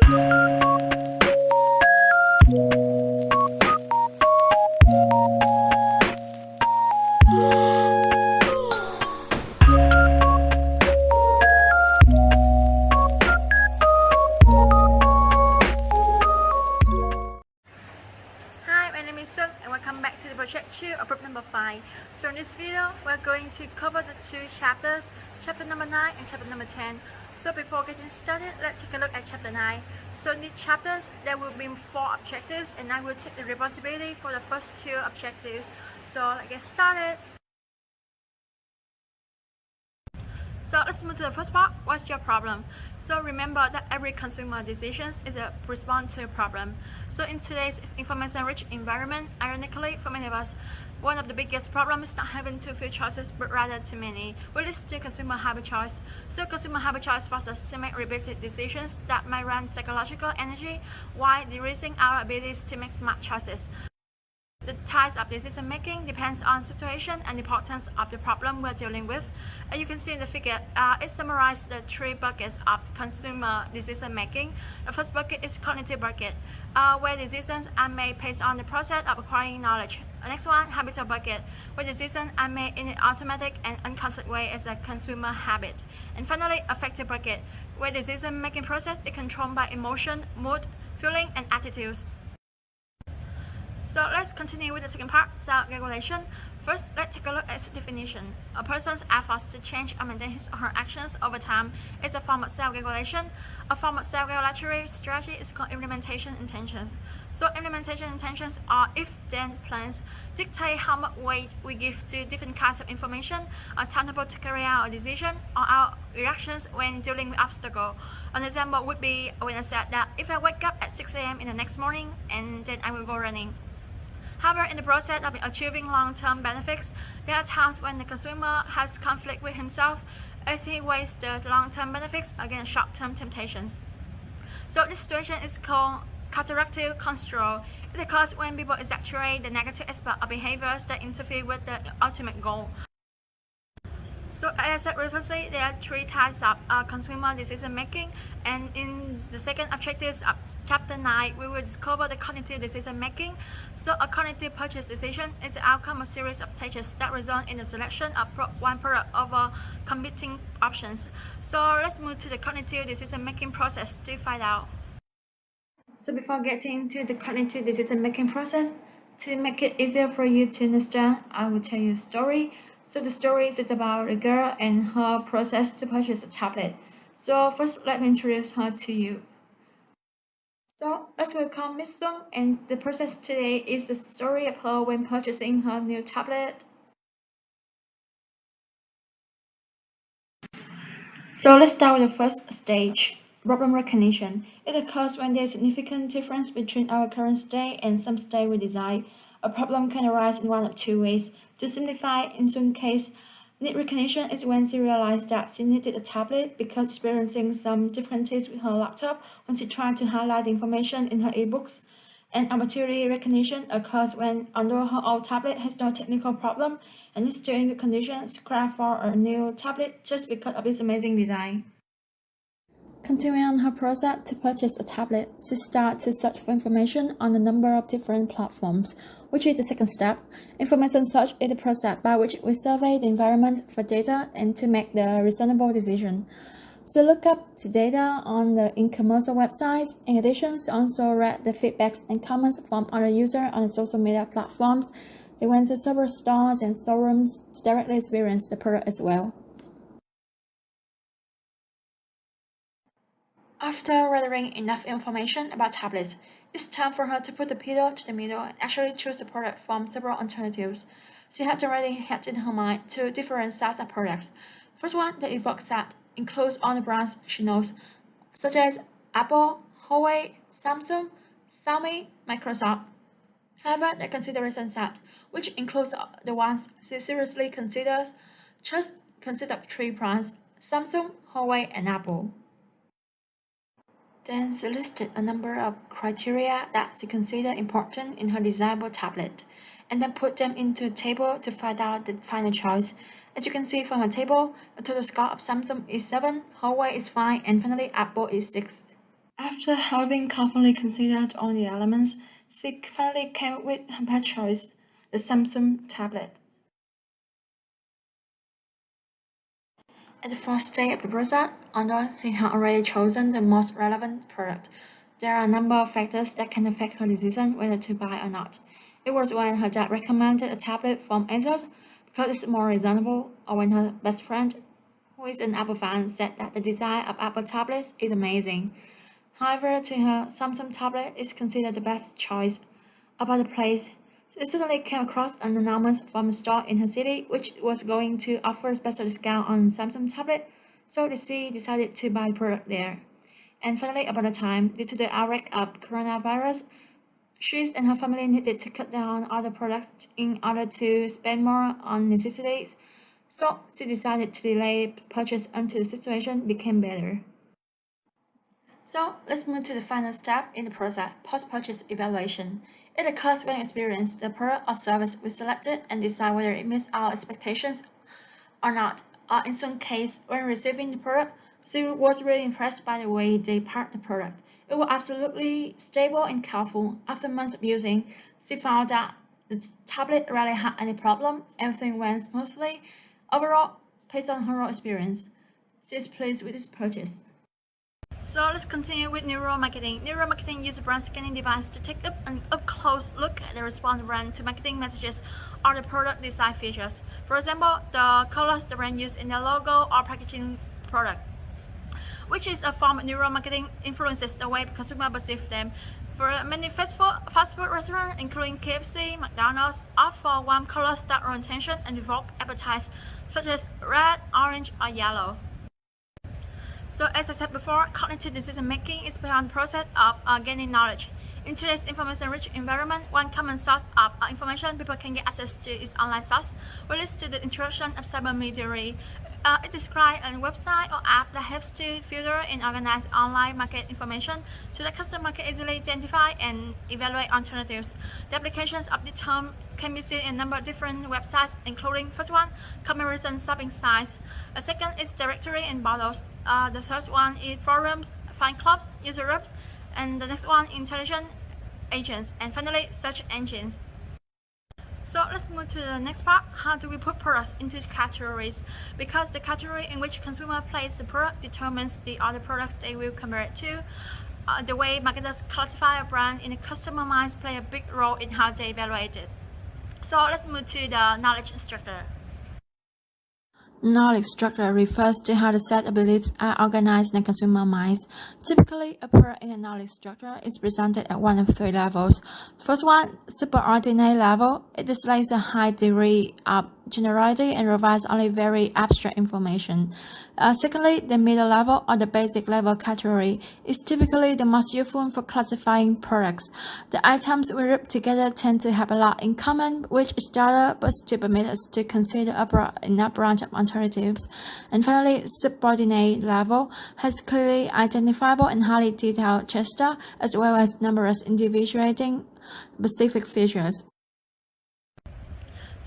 Welcome back to the project 2 of group number 5. So in this video, we're going to cover the two chapters, chapter number 9 and chapter number 10. So before getting started, let's take a look at chapter 9. So in these chapters, there will be 4 objectives and I will take the responsibility for the first 2 objectives. So let's get started. So let's move to the first part. What's your problem? So remember that every consumer decision is a response to a problem. So in today's information-rich environment, ironically, for many of us, one of the biggest problems is not having too few choices, but rather too many, which leads to consumer habit choice. So consumer habit choice forces us to make repeated decisions that may run psychological energy while decreasing our abilities to make smart choices. The types of decision making depends on situation and importance of the problem we're dealing with. As you can see in the figure, it summarizes the 3 buckets of consumer decision making. The first bucket is cognitive bucket, where decisions are made based on the process of acquiring knowledge. The next one, habitual bucket, where decisions are made in an automatic and unconscious way as a consumer habit. And finally, affective bucket, where the decision making process is controlled by emotion, mood, feeling, and attitudes. So let's continue with the second part, self-regulation. First, let's take a look at its definition. A person's efforts to change or maintain his or her actions over time is a form of self-regulation. A form of self-regulatory strategy is called implementation intentions. So implementation intentions are if-then plans, dictate how much weight we give to different kinds of information, are accountable to carry out a decision, or our reactions when dealing with obstacles. An example would be when I said that if I wake up at 6 a.m. in the next morning, and then I will go running. However, in the process of achieving long-term benefits, there are times when the consumer has conflict with himself as he weighs the long-term benefits against short-term temptations. So this situation is called counteractive control. It occurs when people exaggerate the negative aspect of behaviors that interfere with the ultimate goal. So as I said previously, there are 3 types of consumer decision making, and in the second objective of chapter 9, we will discover the cognitive decision making. So a cognitive purchase decision is the outcome of a series of stages that result in the selection of one product over competing options. So let's move to the cognitive decision making process to find out. So before getting into the cognitive decision making process, to make it easier for you to understand, I will tell you a story. So the story is about a girl and her process to purchase a tablet. So first, let me introduce her to you. So let's welcome Miss Sung, and the process today is the story of her when purchasing her new tablet. So let's start with the first stage, problem recognition. It occurs when there is significant difference between our current state and some state we desire. A problem can arise in one of 2 ways. To simplify, in Sun's case, need recognition is when she realized that she needed a tablet because experiencing some difficulties with her laptop when she tried to highlight the information in her ebooks. And opportunity recognition occurs when, although her old tablet has no technical problem and is still in good condition, she cried for a new tablet just because of its amazing design. Continuing on her process to purchase a tablet, she started to search for information on a number of different platforms, which is the second step. Information search is the process by which we survey the environment for data and to make the reasonable decision. So look up the data on the e-commerce websites. In addition, she also read the feedbacks and comments from other users on the social media platforms. She went to several stores and showrooms to directly experience the product as well. After gathering enough information about tablets, it's time for her to put the pedal to the metal and actually choose a product from several alternatives. She had already had in her mind 2 different sets of products. First one, the Evoke set, includes all the brands she knows, such as Apple, Huawei, Samsung, Xiaomi, Microsoft. However, the consideration set, which includes the ones she seriously considers, just consists of 3 brands: Samsung, Huawei, and Apple. Then she listed a number of criteria that she considered important in her desirable tablet, and then put them into a table to find out the final choice. As you can see from her table, the total score of Samsung is 7, Huawei is 5, and finally Apple is 6. After having carefully considered all the elements, she finally came up with her best choice, the Samsung tablet. At the first stage of the process, although she had already chosen the most relevant product, there are a number of factors that can affect her decision whether to buy or not. It was when her dad recommended a tablet from Asus because it's more reasonable, or when her best friend, who is an Apple fan, said that the design of Apple tablets is amazing. However, to her, Samsung tablet is considered the best choice. About the price, she suddenly came across an announcement from a store in her city which was going to offer a special discount on Samsung tablet, so she decided to buy the product there. And finally, about the time, due to the outbreak of coronavirus, she and her family needed to cut down on other products in order to spend more on necessities, so she decided to delay purchase until the situation became better. So let's move to the final step in the process, post-purchase evaluation. It occurs when you experience the product or service we selected and decide whether it meets our expectations or not. Or in some case, when receiving the product, she was really impressed by the way they packed the product. It was absolutely stable and careful. After months of using, she found that the tablet rarely had any problem. Everything went smoothly. Overall, based on her experience, she is pleased with this purchase. So let's continue with neuromarketing. Neuromarketing uses a brand scanning device to take an up-close look at the response of the brand to marketing messages or the product design features. For example, the colors the brand used in their logo or packaging product, which is a form of neuromarketing, influences the way consumers perceive them. For many fast food restaurants, including KFC, McDonald's, opt for warm colors that draw attention and evoke appetite, such as red, orange, or yellow. So as I said before, cognitive decision making is beyond the process of gaining knowledge. In today's information-rich environment, one common source of information people can get access to is online source, which leads to the introduction of cybermedia. It describes a website or app that helps to filter and organize online market information so that customers can easily identify and evaluate alternatives. The applications of the term can be seen in a number of different websites, including first one, comparison shopping sites. A second is directory and bottles. The third one is forums, fan clubs, user groups, and the next one, intelligent agents, and finally, search engines. So let's move to the next part. How do we put products into categories? Because the category in which consumer place the product determines the other products they will compare it to. The way marketers classify a brand in a customer minds play a big role in how they evaluate it. So let's move to the knowledge structure. Knowledge structure refers to how the set of beliefs are organized in the consumer minds. Typically, a product in a knowledge structure is presented at one of three levels. First one, superordinate level. It displays a high degree of generality and provides only very abstract information. Secondly, the middle level or the basic level category is typically the most useful for classifying products. The items we group together tend to have a lot in common with each other, but still permit us to consider a broad enough branch of alternatives. And finally, subordinate level has clearly identifiable and highly detailed gesture, as well as numerous individuating specific features.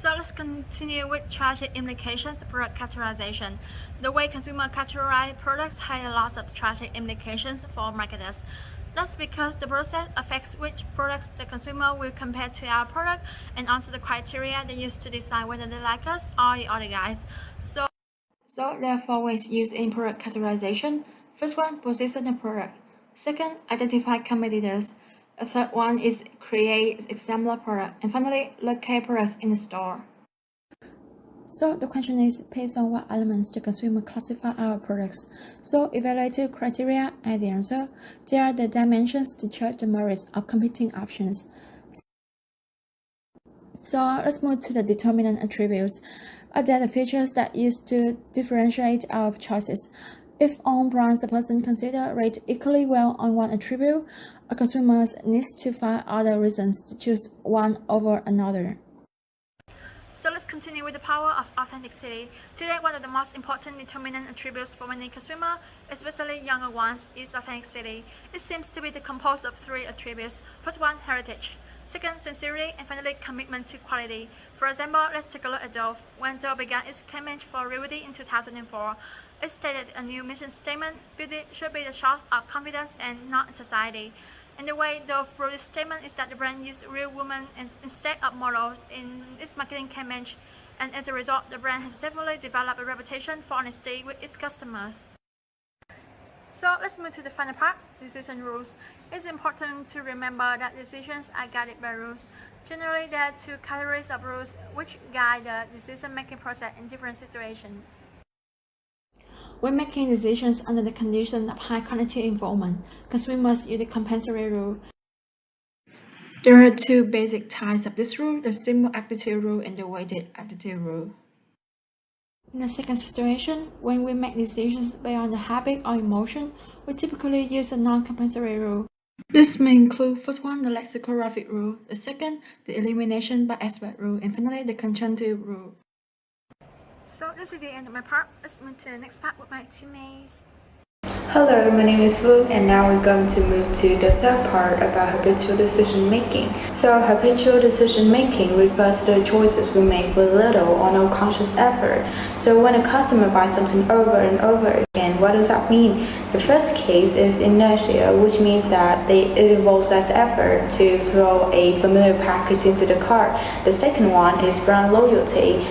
So let's continue with strategic implications of product categorization. The way consumers categorize products has lots of strategic implications for marketers. That's because the process affects which products the consumer will compare to our product and also the criteria they use to decide whether they like us or the other guys. So there are four ways used in product categorization. First one, position the product. Second, identify competitors. A third one is create exemplar product. And finally, locate products in the store. So the question is, based on what elements the consumer classify our products? So evaluative criteria are the answer. There are the dimensions to judge the merits of competing options. So let's move to the determinant attributes. Are there the features that used to differentiate our choices? If all brands a person consider rate equally well on one attribute, a consumer needs to find other reasons to choose one over another. So let's continue with the power of authenticity. Today, one of the most important determinant attributes for many consumers, especially younger ones, is authenticity. It seems to be composed of three attributes. First one, heritage. Second, sincerity, and finally, commitment to quality. For example, let's take a look at Dove. When Dove began its campaign for Beauty in 2004, it stated a new mission statement: beauty should be the source of confidence and not society. And the way Dove wrote this statement is that the brand used real women instead of models in its marketing campaign, and as a result, the brand has successfully developed a reputation for honesty with its customers. So let's move to the final part, decision rules. It's important to remember that decisions are guided by rules. Generally, there are two categories of rules which guide the decision-making process in different situations. When making decisions under the condition of high cognitive involvement, consumers use the compensatory rule. There are two basic types of this rule: the simple attitude rule and the weighted attitude rule. In the second situation, when we make decisions based on the habit or emotion, we typically use a non-compensatory rule. This may include, first one, the lexicographic rule, the second, the elimination by aspect rule, and finally, the conjunctive rule. So this is the end of my part. Let's move to the next part with my teammates. Hello, my name is Wu, and now we're going to move to the third part about habitual decision making. So habitual decision making refers to the choices we make with little or no conscious effort. So when a customer buys something over and over again, what does that mean? The first case is inertia, which means that it involves less effort to throw a familiar package into the cart. The second one is brand loyalty,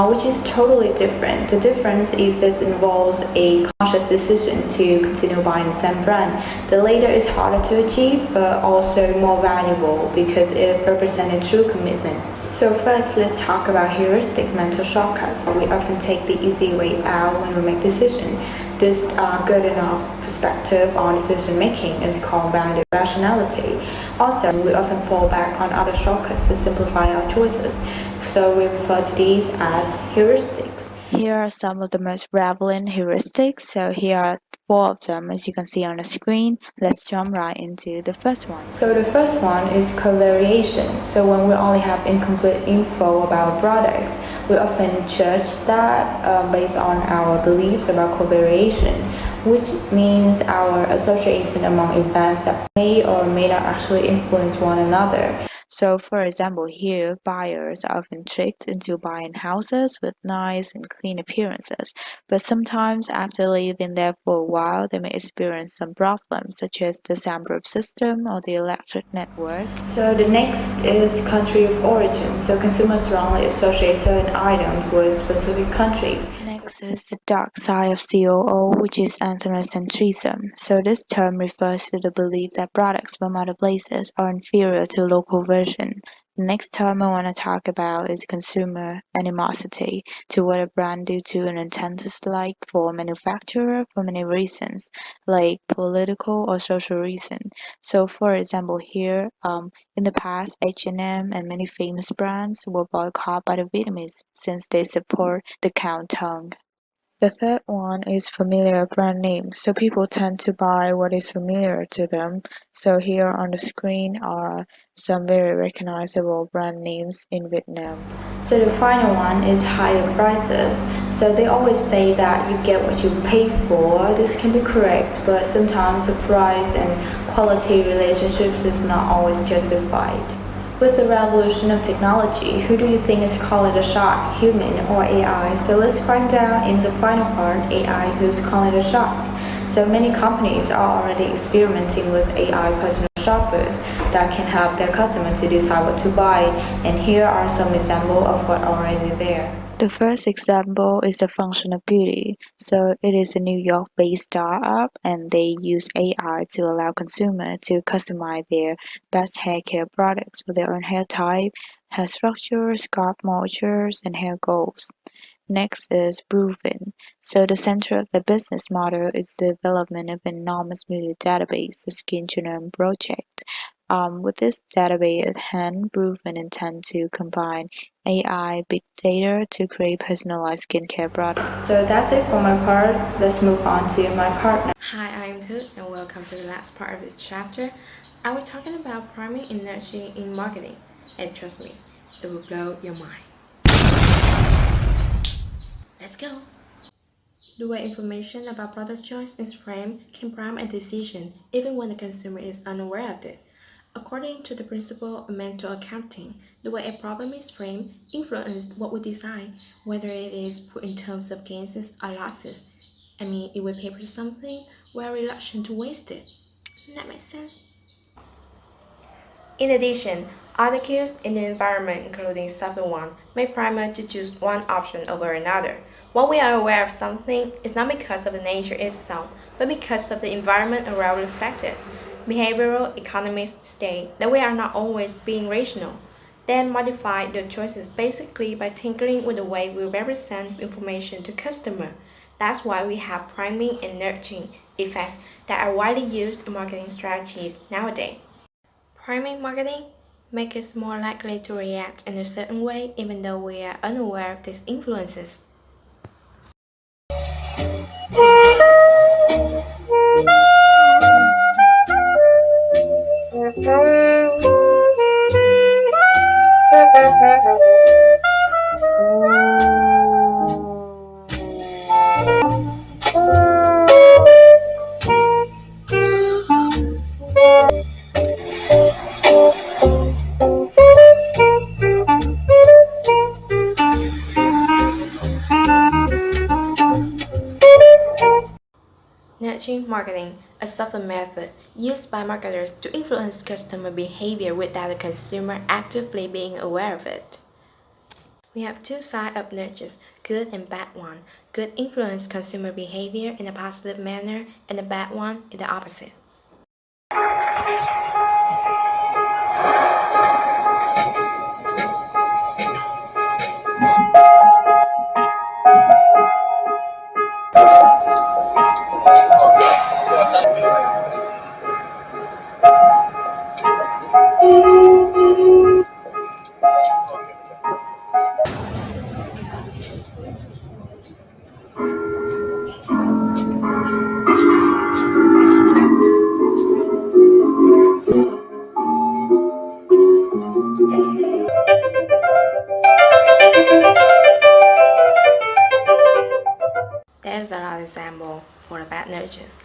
which is totally different. The difference is this involves a conscious decision to continue buying the same brand. The latter is harder to achieve, but also more valuable because it represents a true commitment. So first, let's talk about heuristic mental shortcuts. We often take the easy way out when we make decisions. This good enough perspective on decision making is called bounded rationality. Also, we often fall back on other shortcuts to simplify our choices. So we refer to these as heuristics. Here are some of the most prevalent heuristics. So here are 4 of them, as you can see on the screen. Let's jump right into the first one. So the first one is covariation. So when we only have incomplete info about a product, we often judge that based on our beliefs about covariation, which means our association among events that may or may not actually influence one another. So for example, here buyers are often tricked into buying houses with nice and clean appearances, but sometimes after living there for a while, they may experience some problems such as the soundproof system or the electric network. So the next is country of origin. So consumers wrongly associate certain items with specific countries. Next is the dark side of COO, which is ethnocentrism. So this term refers to the belief that products from other places are inferior to local version. The next term I want to talk about is consumer animosity to what a brand due to an intense dislike for a manufacturer for many reasons, like political or social reason. So for example here, in the past, H&M and many famous brands were boycotted by the Vietnamese since they support the cow tongue. The third one is familiar brand names. So people tend to buy what is familiar to them. So here on the screen are some very recognizable brand names in Vietnam. So the final one is higher prices. So they always say that you get what you pay for. This can be correct, but sometimes the price and quality relationships is not always justified. With the revolution of technology, who do you think is calling the shot, human or AI? So let's find out in the final part, AI who's calling the shots. So many companies are already experimenting with AI personal shoppers that can help their customers to decide what to buy. And here are some examples of what are already there. The first example is the function of beauty. So it is a New York-based startup, and they use AI to allow consumers to customize their best hair care products for their own hair type, hair structure, scalp moistures, and hair goals. Next is proven. So the center of the business model is the development of an enormous beauty database, the Skin Genome Project. With this database at hand, Proven intend to combine AI, big data to create personalized skincare products. So that's it for my part. Let's move on to my partner. Hi, I'm Tu, and welcome to the last part of this chapter. I was talking about priming energy in marketing, and trust me, it will blow your mind. Let's go! The way information about product choice is framed can prime a decision even when the consumer is unaware of it. According to the principle of mental accounting, the way a problem is framed influences what we decide, whether it is put in terms of gains or losses. I mean, if we pay for something, we are reluctant to waste it. That makes sense? In addition, other cues in the environment, including subtle one, may prime us to choose one option over another. When we are aware of something, it's not because of the nature itself, but because of the environment around reflected. Behavioral economists state that we are not always being rational. They modify their choices basically by tinkering with the way we represent information to customers. That's why we have priming and nurturing effects that are widely used in marketing strategies nowadays. Priming marketing makes us more likely to react in a certain way even though we are unaware of these influences. Nudging marketing, a subtle method used by marketers to influence customer behavior without the consumer actively being aware of it. We have two sides of nudges, good and bad one. Good influence consumer behavior in a positive manner, and the bad one in the opposite. There's a lot of example for the bad nudges,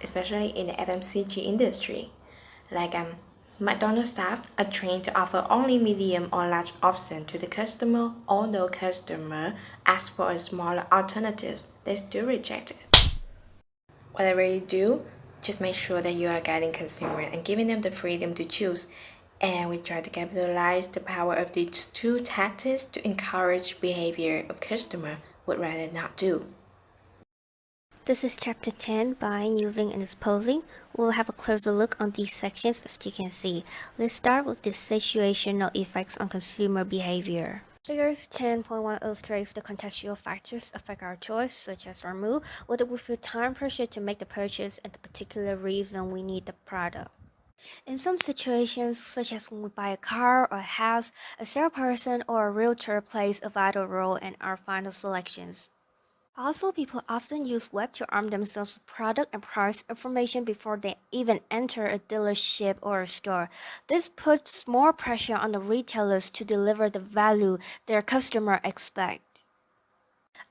especially in the FMCG industry. Like McDonald's staff are trained to offer only medium or large option to the customer, although customer ask for a smaller alternative, they still reject it. Whatever you do, just make sure that you are guiding consumer and giving them the freedom to choose. And we try to capitalize the power of these two tactics to encourage behavior of customer would rather not do. This is chapter 10, buying, using, and disposing. We'll have a closer look on these sections as you can see. Let's start with the situational effects on consumer behavior. Figures 10.1 illustrates the contextual factors affect our choice, such as our mood, whether we feel time pressure to make the purchase, and the particular reason we need the product. In some situations, such as when we buy a car or a house, a salesperson or a realtor plays a vital role in our final selections. Also, people often use web to arm themselves with product and price information before they even enter a dealership or a store. This puts more pressure on the retailers to deliver the value their customer expect.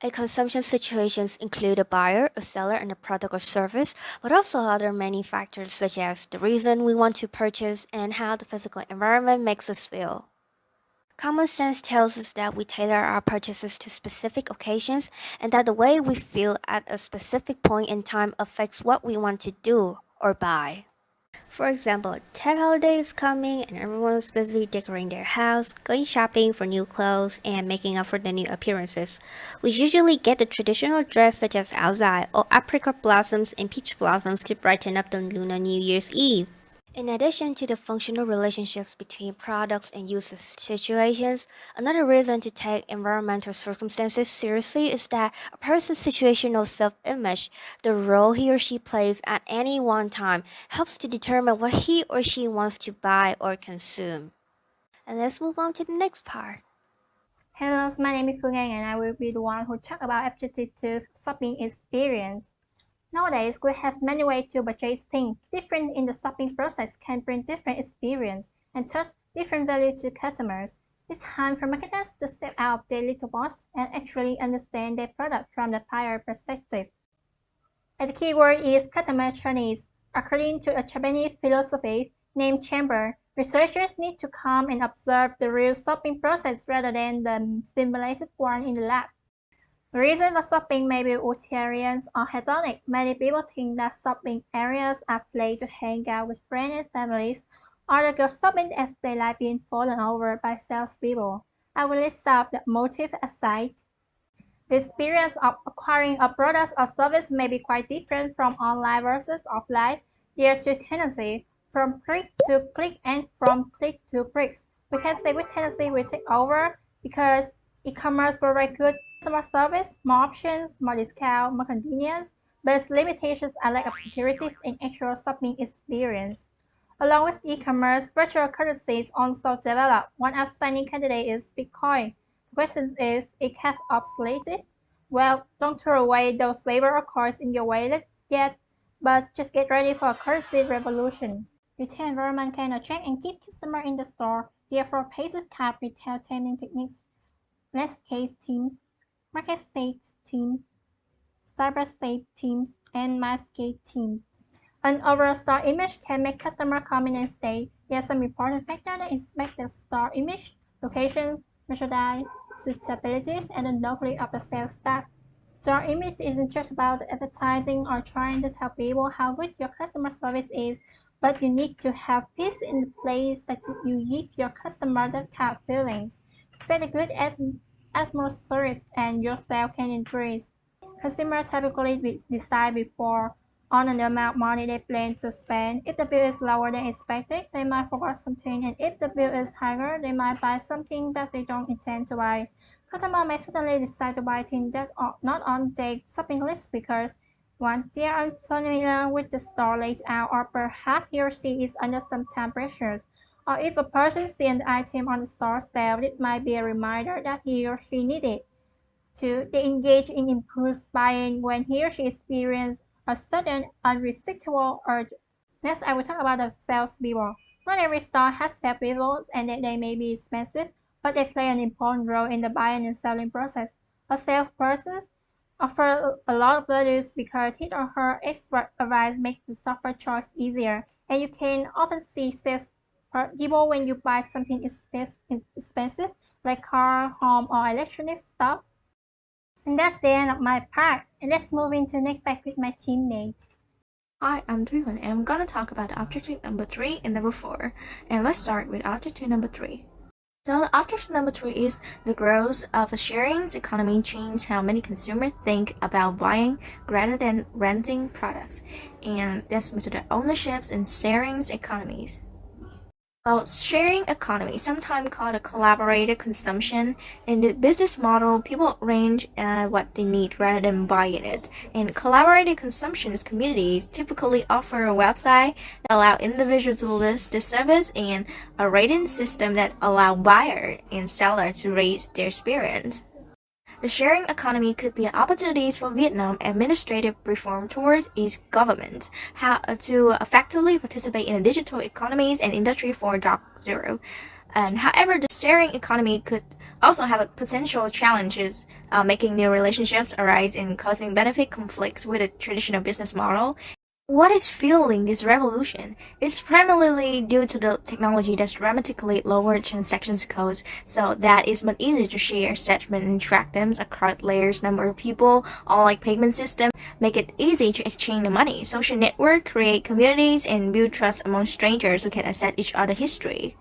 A consumption situations include a buyer, a seller, and a product or service, but also other many factors such as the reason we want to purchase and how the physical environment makes us feel. Common sense tells us that we tailor our purchases to specific occasions and that the way we feel at a specific point in time affects what we want to do or buy. For example, Tet holiday is coming and everyone's busy decorating their house, going shopping for new clothes, and making up for the new appearances. We usually get the traditional dress such as alzai or apricot blossoms and peach blossoms to brighten up the Lunar New Year's Eve. In addition to the functional relationships between products and usage situations, another reason to take environmental circumstances seriously is that a person's situational self-image, the role he or she plays at any one time, helps to determine what he or she wants to buy or consume. And let's move on to the next part. Hello, my name is Phương Anh and I will be the one who talk about objective shopping experience. Nowadays, we have many ways to purchase things. Different in the shopping process can bring different experience and thus different value to customers. It's time for marketers to step out of their little box and actually understand their product from the buyer perspective. And the key word is customer journeys. According to a Japanese philosophy, named chamber. Researchers need to come and observe the real shopping process rather than the simulated one in the lab. The reason for shopping may be utilitarian or hedonic. Many people think that shopping areas are places to hang out with friends and families, or to go shopping as they like being fallen over by salespeople. I will list out the motive aside. The experience of acquiring a product or service may be quite different from online versus offline, due to tendency from click to click and from click to bricks. We can say which tendency will take over because e-commerce provides good customer service, more options, more discount, more convenience, but its limitations are lack of security and actual shopping experience. Along with e-commerce, virtual currencies also develop. One outstanding candidate is Bitcoin. The question is, it has obsoleted? Well, don't throw away those paper or coins in your wallet yet, but just get ready for a currency revolution. Retail environment can attract and keep customers in the store. Therefore, paces card retail taming techniques, landscape teams, market state teams, cyber state teams, and masquerade teams. An overall store image can make customer come in and stay. There are some important factors that inspect the store image: location, merchandise, suitability, and the knowledge of the sales staff. Store image isn't just about advertising or trying to tell people how good your customer service is, but you need to have peace in the place that you give your customer that kind of feelings. Set a good atmosphere and your sales can increase. Consumers typically decide before on the amount of money they plan to spend. If the bill is lower than expected, they might forget something, and if the bill is higher, they might buy something that they don't intend to buy. Customers may suddenly decide to buy things that are not on their shopping list because 1. They are unfamiliar with the store layout, or perhaps he or she is under some time pressures. Or if a person sees an item on the store shelf, it might be a reminder that he or she needs it. 2. They engage in impulse buying when he or she experiences a sudden unresistible urge. Next, I will talk about the salespeople. Not every store has salespeople, and they may be expensive, but they play an important role in the buying and selling process. A salesperson offers a lot of values because his or her expert advice makes the software choice easier, and you can often see salespeople when you buy something expensive like car, home, or electronic stuff. And that's the end of my part. And let's move into next back with my teammate. Hi, I'm Thuy, and I'm gonna talk about objective number 3 and number 4. And let's start with objective number 3. So the objective number 3 is the growth of a sharing economy changes how many consumers think about buying rather than renting products. And that's to the ownerships and sharing economies. Well, sharing economy, sometimes called a collaborative consumption, in the business model, people arrange what they need rather than buying it. And collaborative consumption communities typically offer a website that allow individuals to list the service and a rating system that allow buyer and seller to rate their experience. The sharing economy could be opportunities for Vietnam administrative reform towards its government how to effectively participate in the digital economies and Industry 4.0. And however, the sharing economy could also have potential challenges, making new relationships arise and causing benefit conflicts with a traditional business model. What is fueling this revolution is primarily due to the technology that's dramatically lowered transactions costs, so that it's much easier to share, settlement, and track them across layers, number of people, online payment system, make it easy to exchange the money. Social network create communities and build trust among strangers who can access each other's history.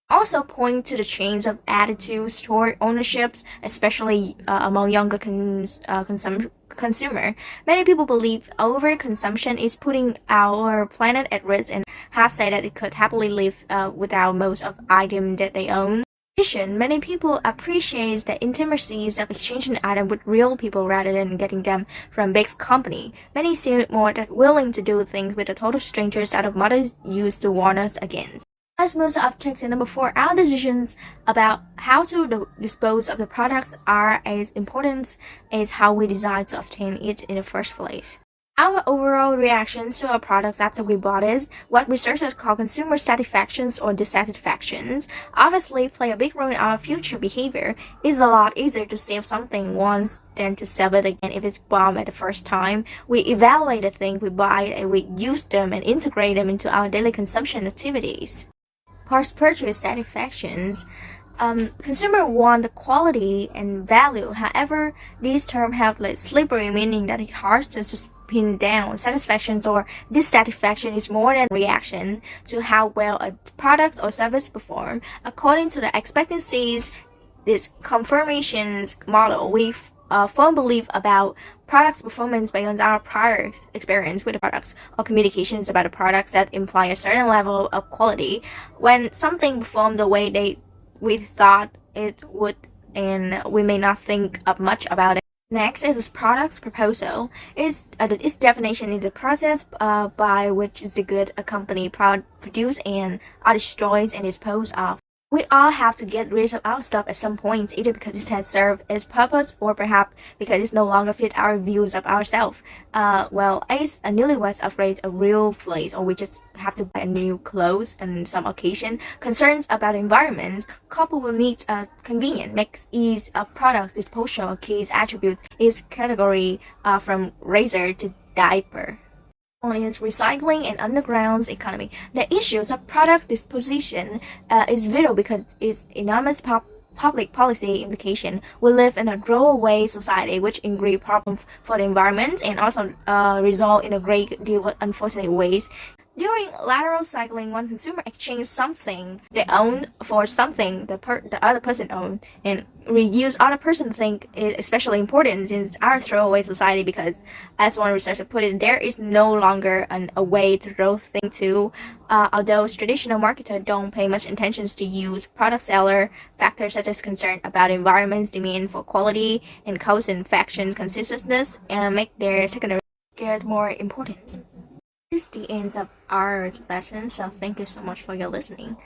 Also point to the change of attitudes toward ownerships, especially among younger consumer. Many people believe overconsumption is putting our planet at risk and have said that it could happily live without most of items that they own. In addition, many people appreciate the intimacies of exchanging items with real people rather than getting them from big company. Many seem more than willing to do things with the total strangers out of mothers used to warn us against. As most of objective number 4, our decisions about how to dispose of the products are as important as how we decide to obtain it in the first place. Our overall reactions to our products after we bought it, what researchers call consumer satisfactions or dissatisfactions, obviously play a big role in our future behavior. It's a lot easier to save something once than to sell it again if it's bomb at the first time. We evaluate the things we buy and we use them and integrate them into our daily consumption activities. Post-purchase satisfactions. Consumer want the quality and value. However, these terms have like slippery meaning that it's hard to just pin down. Satisfaction or dissatisfaction is more than reaction to how well a product or service perform. According to the expectancies, this confirmations model, we firm belief about products performance based on our prior experience with the products or communications about the products that imply a certain level of quality. When something performed the way we thought it would, and we may not think of much about it. Next is this product's proposal. Its definition is the process by which the good a company produce and are destroyed and disposed of. We all have to get rid of our stuff at some point, either because it has served its purpose or perhaps because it no longer fit our views of ourselves. As a newlyweds upgrade a real place, or we just have to buy a new clothes on some occasion, concerns about the environment, coupled with needs convenient, makes ease of products disposal key attributes is category from razor to diaper. Is recycling and underground economy. The issues of products disposition is vital because its enormous public policy implication. We live in a throwaway society which increase problems for the environment and also result in a great deal of unfortunate ways. During lateral cycling, one consumer exchanges something they own for something the other person owned, and reuse other person think is especially important since our throwaway society because, as one researcher put it, there is no longer a way to throw things to. Although traditional marketers don't pay much attention to use product seller factors such as concern about environment's demand for quality and cause infection consistency and make their secondary get more important. This is the end of our lesson, so thank you so much for your listening.